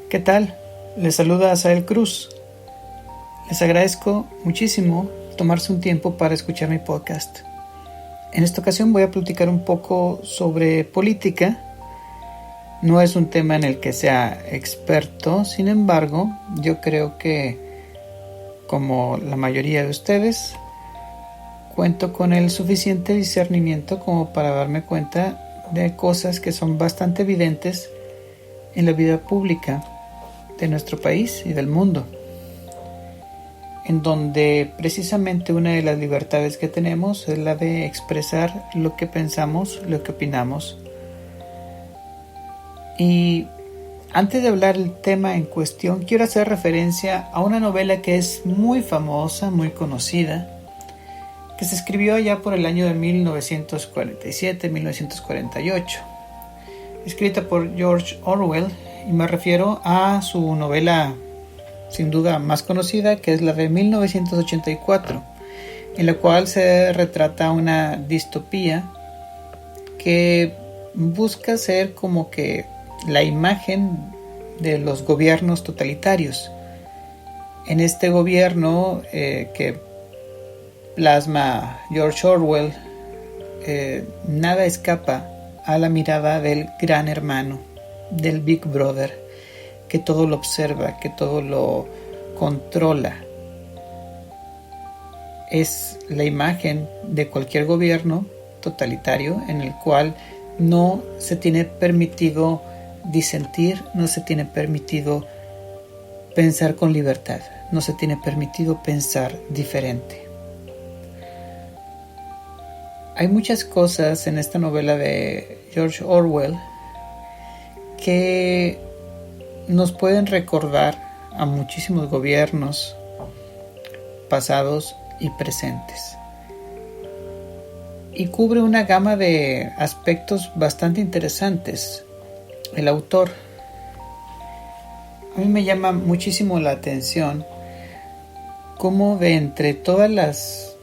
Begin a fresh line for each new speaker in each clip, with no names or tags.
¿Qué tal? Les saluda Asael Cruz. Les agradezco muchísimo tomarse un tiempo para escuchar mi podcast. En esta ocasión voy a platicar un poco sobre política. No es un tema en el que sea experto, sin embargo, yo creo que, como la mayoría de ustedes, cuento con el suficiente discernimiento como para darme cuenta de cosas que son bastante evidentes en la vida pública de nuestro país y del mundo, en donde precisamente una de las libertades que tenemos es la de expresar lo que pensamos, lo que opinamos. Y antes de hablar del tema en cuestión, quiero hacer referencia a una novela que es muy famosa, muy conocida, que se escribió allá por el año de 1947-1948, escrita por George Orwell, y me refiero a su novela sin duda más conocida, que es la de 1984, en la cual se retrata una distopía que busca ser como que la imagen de los gobiernos totalitarios. En este gobierno que plasma George Orwell, nada escapa a la mirada del gran hermano, del Big Brother, que todo lo observa, que todo lo controla. Es la imagen de cualquier gobierno totalitario en el cual no se tiene permitido disentir, no se tiene permitido pensar con libertad, no se tiene permitido pensar diferente. Hay muchas cosas en esta novela de George Orwell que nos pueden recordar a muchísimos gobiernos pasados y presentes, y cubre una gama de aspectos bastante interesantes. El autor, a mí me llama muchísimo la atención cómo de entre todas las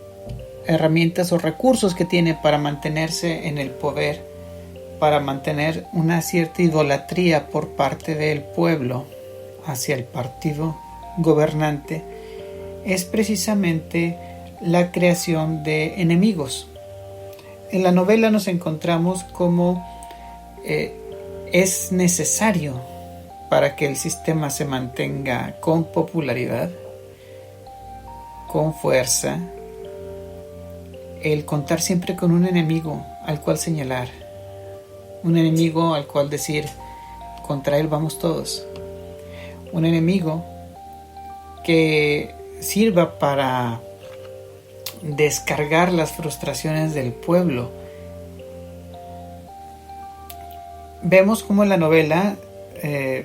herramientas o recursos que tiene para mantenerse en el poder, para mantener una cierta idolatría por parte del pueblo hacia el partido gobernante, es precisamente la creación de enemigos. En la novela nos encontramos cómo es necesario, para que el sistema se mantenga con popularidad, con fuerza, el contar siempre con un enemigo al cual señalar, un enemigo al cual decir: contra él vamos todos. Un enemigo que sirva para descargar las frustraciones del pueblo. Vemos cómo en la novela,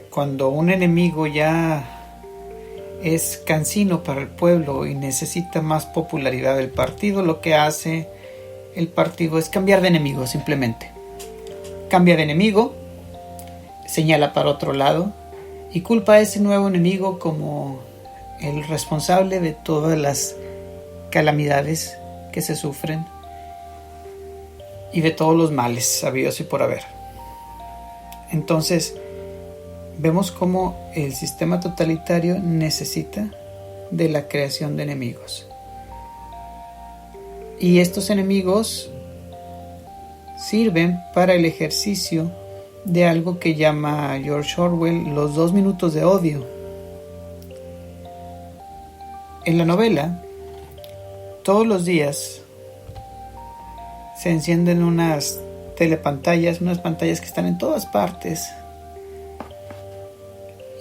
cuando un enemigo ya es cansino para el pueblo y necesita más popularidad del partido, lo que hace el partido es cambiar de enemigo simplemente. Cambia de enemigo, señala para otro lado y culpa a ese nuevo enemigo como el responsable de todas las calamidades que se sufren y de todos los males habidos y por haber. Entonces, vemos cómo el sistema totalitario necesita de la creación de enemigos. Y estos enemigos sirven para el ejercicio de algo que llama George Orwell los 2 minutos de odio. En la novela, todos los días se encienden unas telepantallas, unas pantallas que están en todas partes,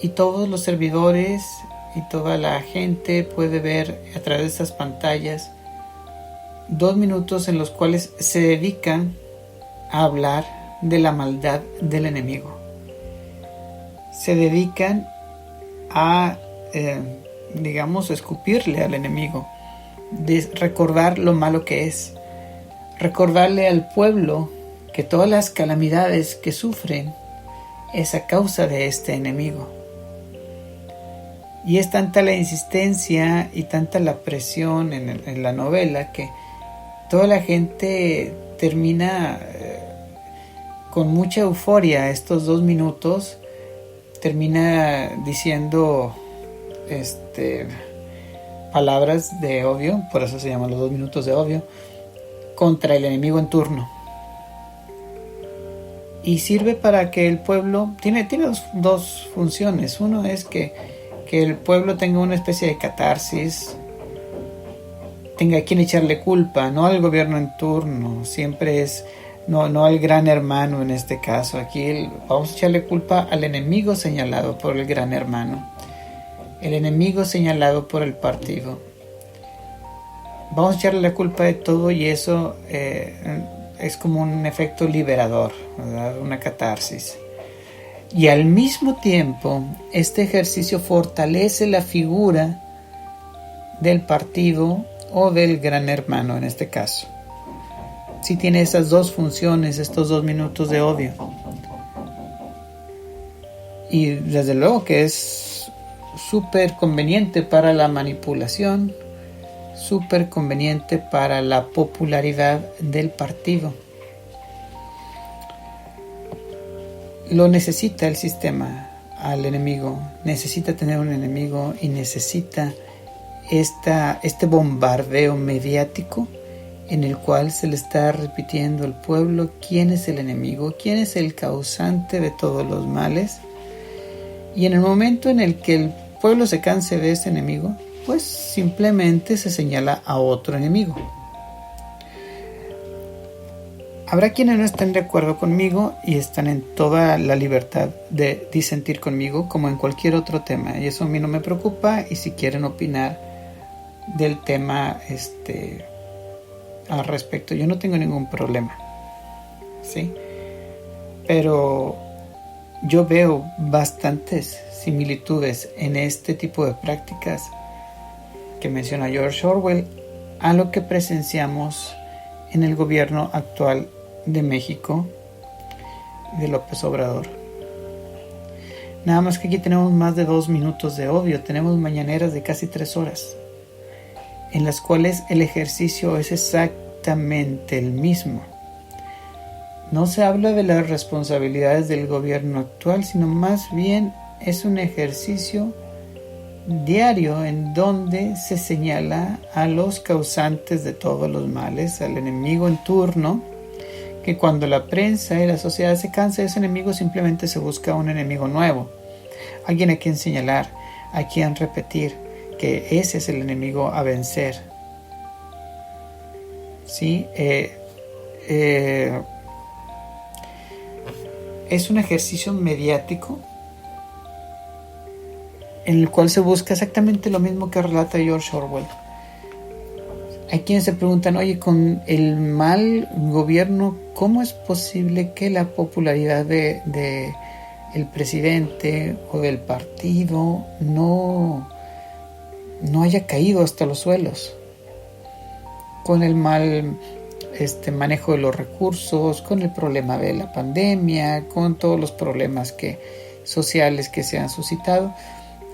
y todos los servidores y toda la gente puede ver a través de estas pantallas 2 minutos en los cuales se dedican a hablar de la maldad del enemigo. Se dedican a, escupirle al enemigo, de recordar lo malo que es, recordarle al pueblo que todas las calamidades que sufren es a causa de este enemigo. Y es tanta la insistencia y tanta la presión en la novela que toda la gente termina con mucha euforia estos 2 minutos termina diciendo palabras de odio, por eso se llaman los 2 minutos de odio, contra el enemigo en turno. Y sirve para que el pueblo, tiene dos funciones. Uno es que el pueblo tenga una especie de catarsis, tenga a quien echarle culpa, no al gobierno en turno, siempre es, no al gran hermano en este caso. Aquí vamos a echarle culpa al enemigo señalado por el gran hermano, el enemigo señalado por el partido. Vamos a echarle la culpa de todo y eso es como un efecto liberador, ¿verdad? Una catarsis. Y al mismo tiempo, este ejercicio fortalece la figura del partido o del gran hermano en este caso. Sí tiene esas dos funciones, estos 2 minutos de odio. Y desde luego que es súper conveniente para la manipulación, súper conveniente para la popularidad del partido. Lo necesita el sistema al enemigo, necesita tener un enemigo y necesita este bombardeo mediático en el cual se le está repitiendo al pueblo quién es el enemigo, quién es el causante de todos los males. Y en el momento en el que el pueblo se canse de ese enemigo, pues simplemente se señala a otro enemigo. Habrá quienes no estén de acuerdo conmigo y están en toda la libertad de disentir conmigo como en cualquier otro tema, y eso a mí no me preocupa. Y si quieren opinar del tema al respecto, yo no tengo ningún problema, ¿sí? Pero yo veo bastantes similitudes en este tipo de prácticas que menciona George Orwell a lo que presenciamos en el gobierno actual de México de López Obrador. Nada más que aquí tenemos más de 2 minutos de odio, tenemos mañaneras de casi 3 horas, en las cuales el ejercicio es exactamente el mismo. No se habla de las responsabilidades del gobierno actual, sino más bien es un ejercicio diario en donde se señala a los causantes de todos los males, al enemigo en turno, que cuando la prensa y la sociedad se cansa de ese enemigo, simplemente se busca un enemigo nuevo, alguien a quien señalar, a quien repetir que ese es el enemigo a vencer. ¿Sí? Es un ejercicio mediático en el cual se busca exactamente lo mismo que relata George Orwell. Hay quienes se preguntan, oye, con el mal gobierno, ¿cómo es posible que la popularidad de el presidente o del partido no haya caído hasta los suelos? Con el mal manejo de los recursos, con el problema de la pandemia, con todos los problemas sociales que se han suscitado,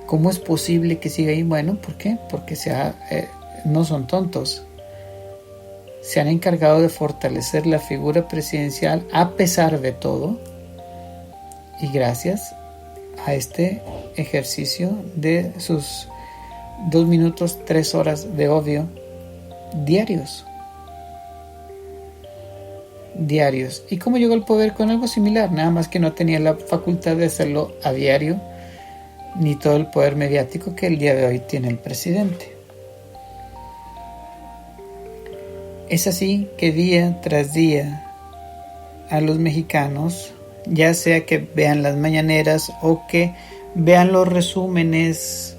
¿cómo es posible que siga ahí? Bueno, ¿por qué? Porque no son tontos. Se han encargado de fortalecer la figura presidencial a pesar de todo, y gracias a este ejercicio de sus 2 minutos, 3 horas de odio diarios. ¿Y cómo llegó al poder? Con algo similar, nada más que no tenía la facultad de hacerlo a diario, ni todo el poder mediático que el día de hoy tiene el presidente. Es así que día tras día a los mexicanos, ya sea que vean las mañaneras o que vean los resúmenes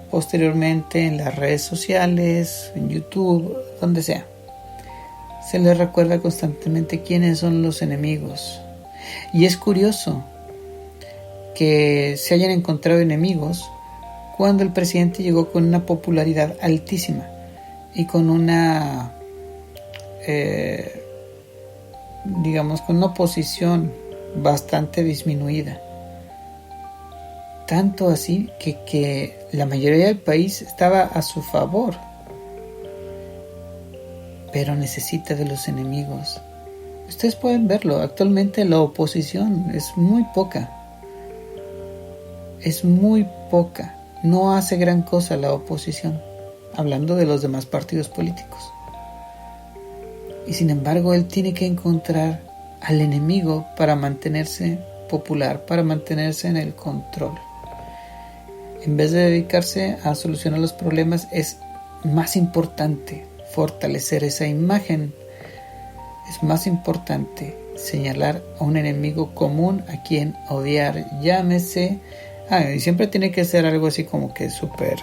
posteriormente en las redes sociales, en YouTube, donde sea, se les recuerda constantemente quiénes son los enemigos. Y es curioso que se hayan encontrado enemigos cuando el presidente llegó con una popularidad altísima y con una con una oposición bastante disminuida, tanto así que la mayoría del país estaba a su favor, pero necesita de los enemigos. Ustedes pueden verlo, actualmente la oposición es muy poca. es muy poca. No hace gran cosa la oposición, hablando de los demás partidos políticos. Y sin embargo, él tiene que encontrar al enemigo para mantenerse popular, para mantenerse en el control. En vez de dedicarse a solucionar los problemas, es más importante fortalecer esa imagen. Es más importante señalar a un enemigo común a quien odiar. Llámese... y siempre tiene que ser algo así como que súper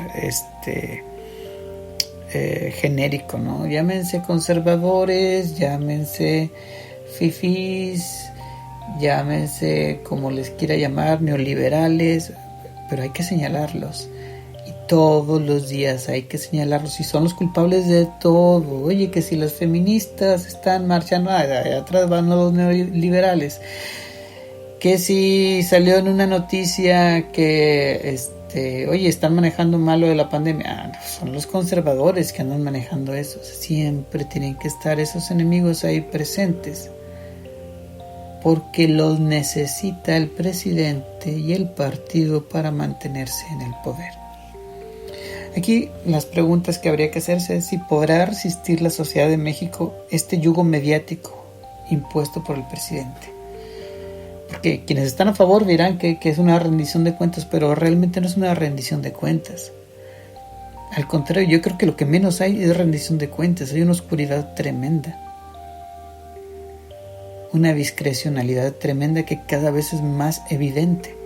genérico, ¿no? Llámense conservadores, llámense fifís, llámense como les quiera llamar, neoliberales, pero hay que señalarlos. Y todos los días hay que señalarlos y son los culpables de todo. Oye, que si las feministas están marchando, atrás van los neoliberales. Que si salió en una noticia que oye, están manejando mal lo de la pandemia, no, son los conservadores que andan manejando eso. Siempre tienen que estar esos enemigos ahí presentes, porque los necesita el presidente y el partido para mantenerse en el poder. Aquí las preguntas que habría que hacerse es si podrá resistir la sociedad de México este yugo mediático impuesto por el presidente. Porque quienes están a favor dirán que es una rendición de cuentas, pero realmente no es una rendición de cuentas. Al contrario, yo creo que lo que menos hay es rendición de cuentas. Hay una oscuridad tremenda, una discrecionalidad tremenda que cada vez es más evidente,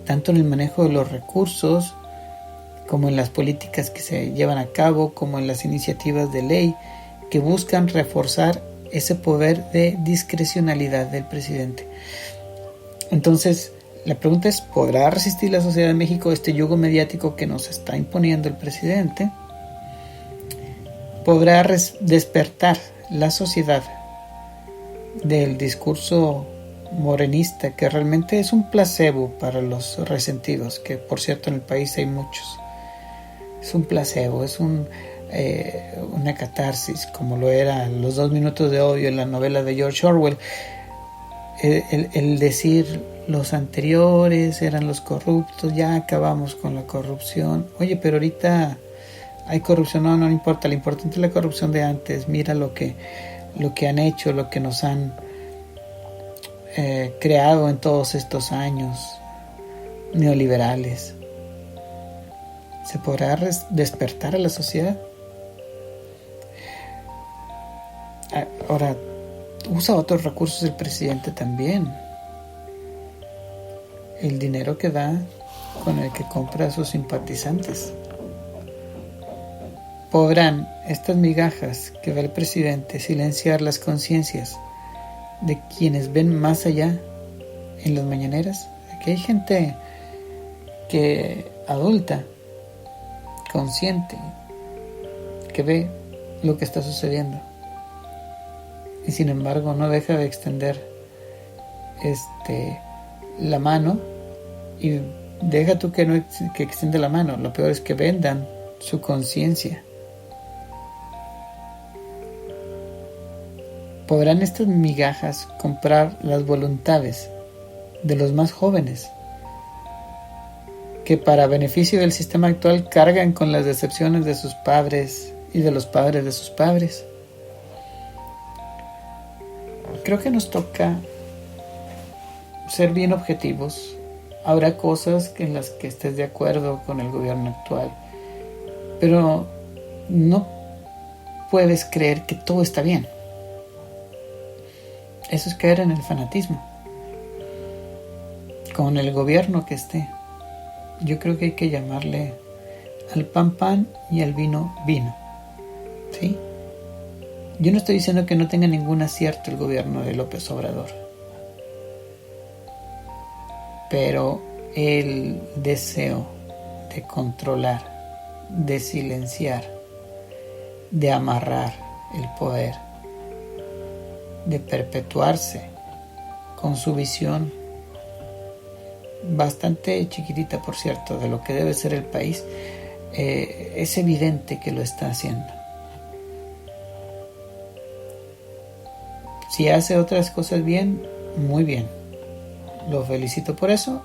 tanto en el manejo de los recursos, como en las políticas que se llevan a cabo, como en las iniciativas de ley que buscan reforzar ese poder de discrecionalidad del presidente. Entonces, la pregunta es, ¿podrá resistir la sociedad de México este yugo mediático que nos está imponiendo el presidente? ¿Podrá despertar la sociedad del discurso morenista, que realmente es un placebo para los resentidos, que por cierto en el país hay muchos? Es un placebo, es una catarsis, como lo eran los 2 minutos de odio en la novela de George Orwell. El decir los anteriores eran los corruptos, ya acabamos con la corrupción. Oye, pero ahorita hay corrupción, no importa, lo importante es la corrupción de antes. Mira lo que han hecho, lo que nos han creado en todos estos años neoliberales. ¿Se podrá despertar a la sociedad? Ahora, usa otros recursos el presidente también. El dinero que da con el que compra a sus simpatizantes. ¿Podrán estas migajas que da el presidente silenciar las conciencias de quienes ven más allá en las mañaneras? Aquí hay gente adulta, consciente, que ve lo que está sucediendo y sin embargo no deja de extender la mano, y deja tú que extiende la mano, lo peor es que vendan su conciencia. ¿Podrán estas migajas comprar las voluntades de los más jóvenes, que para beneficio del sistema actual cargan con las decepciones de sus padres y de los padres de sus padres? Creo que nos toca ser bien objetivos. Habrá cosas en las que estés de acuerdo con el gobierno actual, pero no puedes creer que todo está bien. Eso es caer en el fanatismo. Con el gobierno que esté, yo creo que hay que llamarle al pan pan y al vino vino. ¿Sí? Yo no estoy diciendo que no tenga ningún acierto el gobierno de López Obrador, pero el deseo de controlar, de silenciar, de amarrar el poder, de perpetuarse con su visión bastante chiquitita, por cierto, de lo que debe ser el país, es evidente que lo está haciendo. Si hace otras cosas bien, muy bien, lo felicito por eso,